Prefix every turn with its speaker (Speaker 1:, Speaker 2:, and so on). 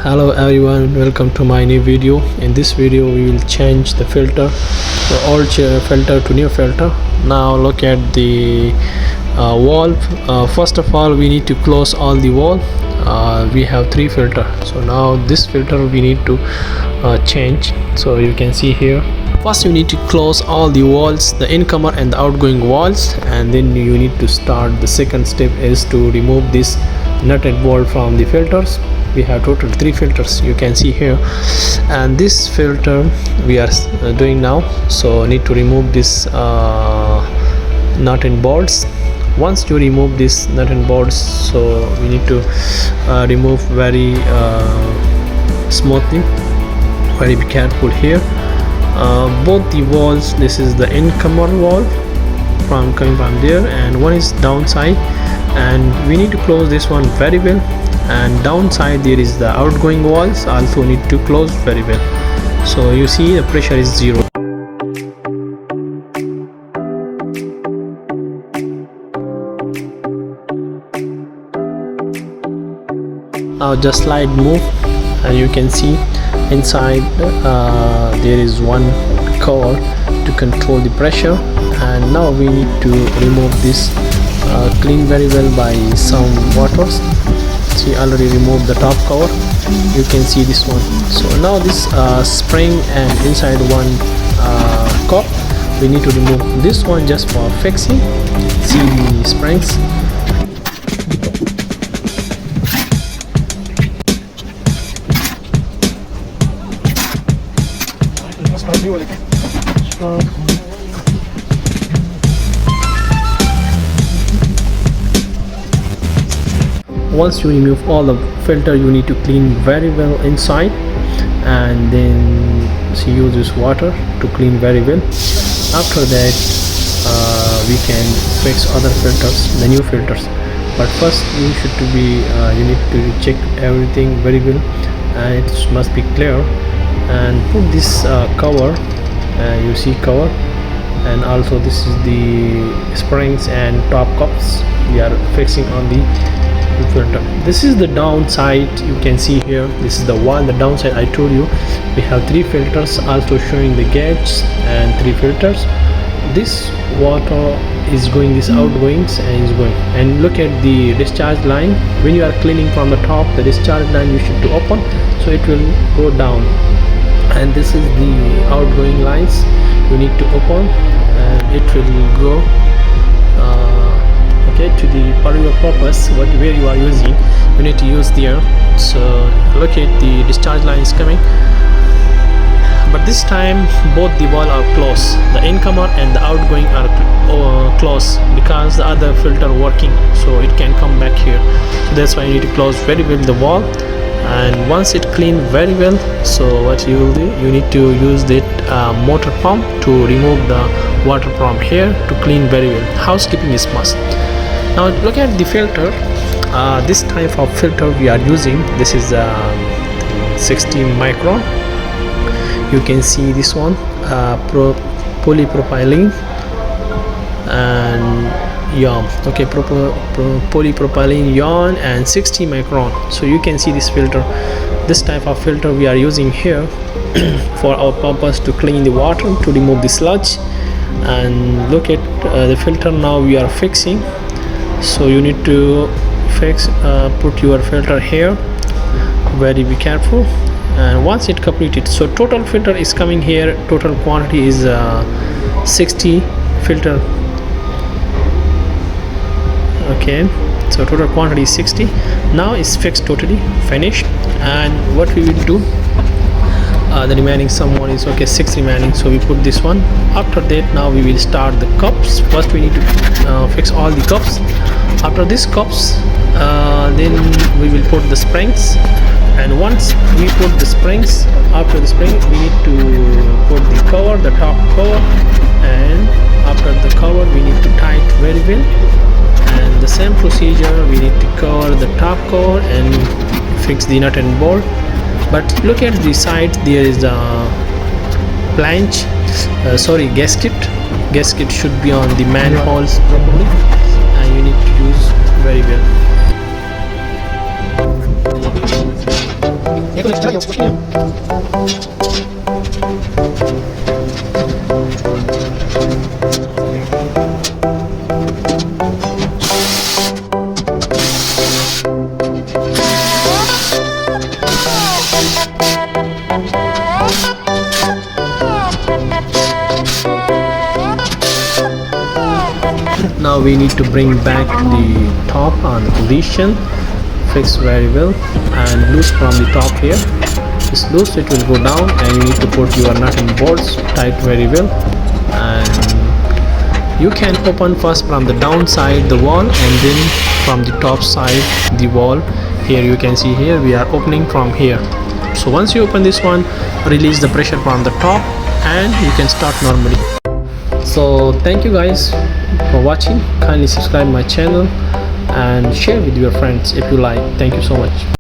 Speaker 1: Hello everyone, welcome to my new video. In this video we will change the filter, the old filter to new filter. Now look at the valve. First of all, we need to close all the valve. We have three filter, so now this filter we need to change. So you can see here, first you need to close all the valves, the incomer and the outgoing valves, and then you need to start. The second step is to remove this nut and bolt from the filters. We have total three filters, you can see here, and this filter we are doing now. So need to remove this nut and bolts. Once you remove this nut and bolts, so we need to remove very smoothly. Very be careful here. Both the walls, this is the incomer wall from coming from there, and one is downside, and we need to close this one very well. And downside there is the outgoing walls, also need to close very well. So you see the pressure is zero. Now just slide move, and you can see inside there is one cover to control the pressure. And now we need to remove this, clean very well by some waters. See, already removed the top cover, you can see this one. So now this spring and inside one cup, we need to remove this one just for fixing. See the springs. Once you remove all the filter, you need to clean very well inside, and then use this water to clean very well. After that we can fix other filters, the new filters. But first you need to check everything very well, and it must be clear. And put this cover, you see cover, and also this is the springs and top cups we are fixing on the filter. This is the downside, you can see here. This is the one, the downside. I told you we have three filters, also showing the gauge and three filters. This water is going, this outgoings and is going. And look at the discharge line. When you are cleaning from the top, the discharge line you should to open, so it will go down. And this is the outgoing lines, you need to open, and it will go to the for your purpose, where you are using, you need to use there. So look at the discharge line is coming, but this time both the wall are closed, the incomer and the outgoing are closed, because the other filter working, so it can come back here. So that's why you need to close very well the wall. And once it clean very well, so what you will do, you need to use that motor pump to remove the water from here to clean very well. Housekeeping is must. Now look at the filter. This type of filter we are using, this is 60 micron. You can see this one, polypropylene and yarn. Okay, polypropylene yarn and 60 micron. So you can see this filter, this type of filter we are using here for our purpose to clean the water, to remove the sludge. And look at the filter now we are fixing. So you need to fix, put your filter here, very be careful. And once it completed, so total filter is coming here, total quantity is 60 filter. Okay, so total quantity is 60. Now it's fixed, totally finished. And what we will do, the remaining someone is okay, 6 remaining, so we put this one. After that, now we will start the cups. First we need to fix all the cups. After this cups, then we will put the springs. And once we put the springs, after the spring we need to put the cover, the top cover. And after the cover we need to tie it very well. And the same procedure, we need to cover the top cover and fix the nut and bolt. But look at the side, there is a flange, gasket should be on the manholes properly, and you need to use very well. Now we need to bring back the top on the position, fix very well, and loose from the top here. It's loose, it will go down, and you need to put your nut and bolts tight very well. And you can open first from the downside the wall and then from the top side the wall. Here you can see, here we are opening from here. So once you open this one, release the pressure from the top and you can start normally. So thank you guys for watching. Kindly subscribe my channel and share with your friends if you like. Thank you so much.